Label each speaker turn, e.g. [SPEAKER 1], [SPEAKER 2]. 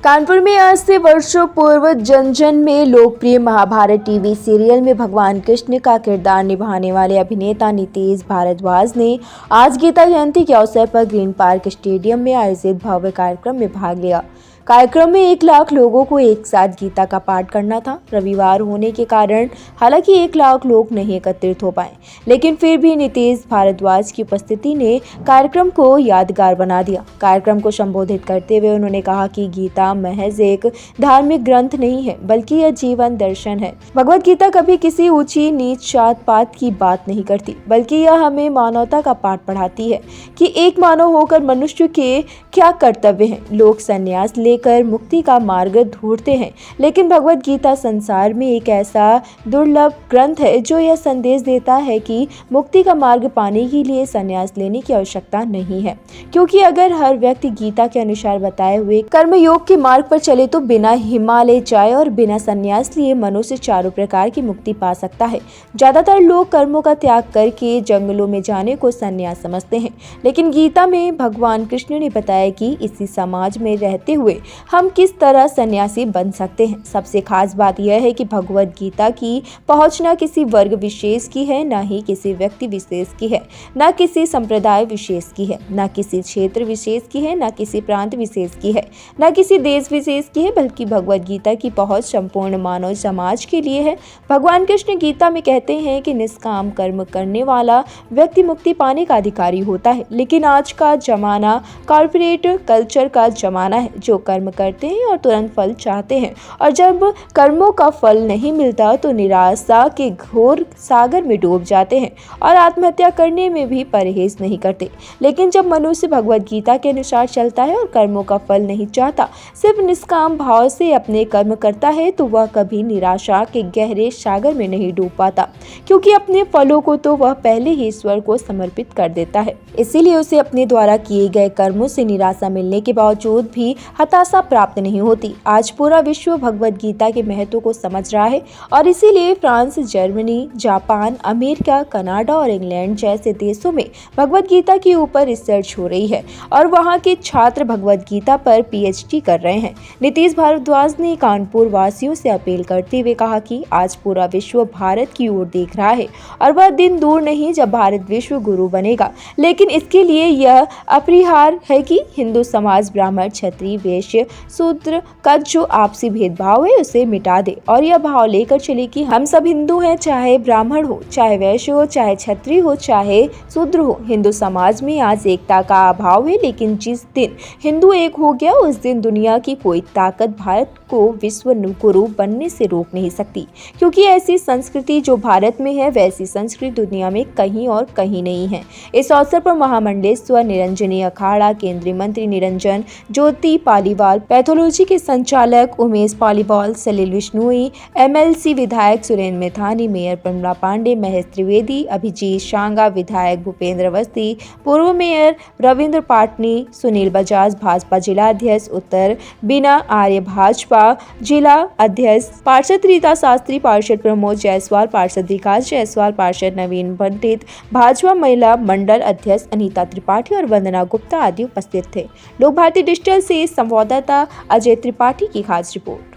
[SPEAKER 1] कानपुर में आज से वर्षों पूर्व जन जन में लोकप्रिय महाभारत टीवी सीरियल में भगवान कृष्ण का किरदार निभाने वाले अभिनेता नीतीश भारद्वाज ने आज गीता जयंती के अवसर पर ग्रीन पार्क स्टेडियम में आयोजित भव्य कार्यक्रम में भाग लिया। कार्यक्रम में 1 लाख लोगों को एक साथ गीता का पाठ करना था। रविवार होने के कारण हालांकि 1 लाख लोग नहीं एकत्रित हो पाए, लेकिन फिर भी नीतीश भारद्वाज की उपस्थिति ने कार्यक्रम को यादगार बना दिया। कार्यक्रम को संबोधित करते हुए उन्होंने कहा कि गीता महज एक धार्मिक ग्रंथ नहीं है, बल्कि यह जीवन दर्शन है। भगवत गीता कभी किसी ऊंची नीच जात पात की बात नहीं करती, बल्कि यह हमें मानवता का पाठ पढ़ाती है कि एक मानव होकर मनुष्य के क्या कर्तव्य हैं। लोग संन्यास लेकर मुक्ति का मार्ग ढूंढते हैं, लेकिन भगवत गीता संसार में एक ऐसा दुर्लभ ग्रंथ है जो यह संदेश देता है कि मुक्ति का मार्ग पाने के लिए संन्यास लेने की आवश्यकता नहीं है, क्योंकि अगर हर व्यक्ति गीता के अनुसार बताए हुए कर्म योग के मार्ग पर चले तो बिना हिमालय जाए और बिना संन्यास लिए मनुष्य चारों प्रकार की मुक्ति पा सकता है। ज्यादातर लोग कर्मों का त्याग करके जंगलों में जाने को संन्यास समझते हैं, लेकिन गीता में भगवान कृष्ण ने बताया कि इसी समाज में रहते हुए हम किस तरह सन्यासी बन सकते हैं। सबसे खास बात यह है कि भगवत गीता की पहुंच न किसी वर्ग विशेष की है, न ही किसी व्यक्ति विशेष की है, न किसी संप्रदाय विशेष की है, न किसी क्षेत्र विशेष की है, न किसी प्रांत विशेष की है, न किसी देश विशेष की है, बल्कि भगवत गीता की पहुंच संपूर्ण मानव समाज के लिए है। भगवान कृष्ण गीता में कहते हैं कि निष्काम कर्म करने वाला व्यक्ति मुक्ति पाने का अधिकारी होता है, लेकिन आज का जमाना कॉर्पोरेट कल्चर का जमाना है, जो कर्म करते हैं और तुरंत फल चाहते हैं, और जब कर्मों का फल नहीं मिलता तो निराशा के घोर सागर में डूब जाते हैं और आत्महत्या करने में भी परहेज नहीं करते। लेकिन जब मनुष्य भगवत गीता के अनुसार चलता है और कर्मों का फल नहीं चाहता, सिर्फ निष्काम भाव से अपने कर्म करता है, तो वह कभी निराशा के गहरे सागर में नहीं डूब पाता, क्योंकि अपने फलों को तो वह पहले ही ईश्वर को समर्पित कर देता है। इसीलिए उसे अपने द्वारा किए गए कर्मों से निराशा मिलने के बावजूद भी हताशा प्राप्त नहीं होती। आज पूरा विश्व भगवत गीता के महत्व को समझ रहा है, और इसीलिए France, Germany, Japan, America, Canada और इंग्लैंड जैसे देशों में भगवत गीता के ऊपर रिसर्च हो रही है और वहां के छात्र भगवत गीता पर PhD कर रहे हैं। नीतीश भारद्वाज ने कानपुर वासियों से अपील करते हुए कहा कि आज पूरा विश्व भारत की ओर देख रहा है और वह दिन दूर नहीं जब भारत विश्व गुरु बनेगा, लेकिन इसके लिए यह अपरिहार्य है कि हिंदू समाज ब्राह्मण, क्षत्रिय, वैश्य, शूद्र का जो आपसी भेदभाव है उसे मिटा दे और यह भाव लेकर चले कि हम सब हिंदू हैं, चाहे ब्राह्मण हो, चाहे वैश्य हो, चाहे क्षत्रिय हो, चाहे शूद्र हो। हिंदू समाज में आज एकता का अभाव है, लेकिन जिस दिन हिंदू एक हो गया उस दिन दुनिया की कोई ताकत भारत को विश्व गुरु बनने से रोक नहीं सकती, क्योंकि ऐसी संस्कृति जो भारत में है वैसी संस्कृति दुनिया में कहीं और कहीं नहीं है। इस अवसर पर महामंडलेश्वर निरंजनी अखाड़ा केंद्रीय मंत्री निरंजन ज्योति पालीवाल, पैथोलॉजी के संचालक उमेश पालीवाल, सलील विश्नोई, MLC विधायक सुरेंद्र मैथानी, मेयर प्रमिला पांडे, महेश त्रिवेदी, अभिजीत शांगा, विधायक भूपेंद्र अवस्थी, पूर्व मेयर रविंद्र पाटनी, सुनील बजाज, भाजपा जिला अध्यक्ष उत्तर, बीना आर्य भाजपा जिला अध्यक्ष, पार्षद रीता शास्त्री, पार्षद प्रमोद जायसवाल, पार्षद विकास जायसवाल, पार्षद नवीन पंडित, भाजपा महिला मंडल अध्यक्ष अनीता त्रिपाठी और वंदना गुप्ता आदि उपस्थित थे। लोक भारती डिजिटल से संवाददाता अजय त्रिपाठी की खास रिपोर्ट।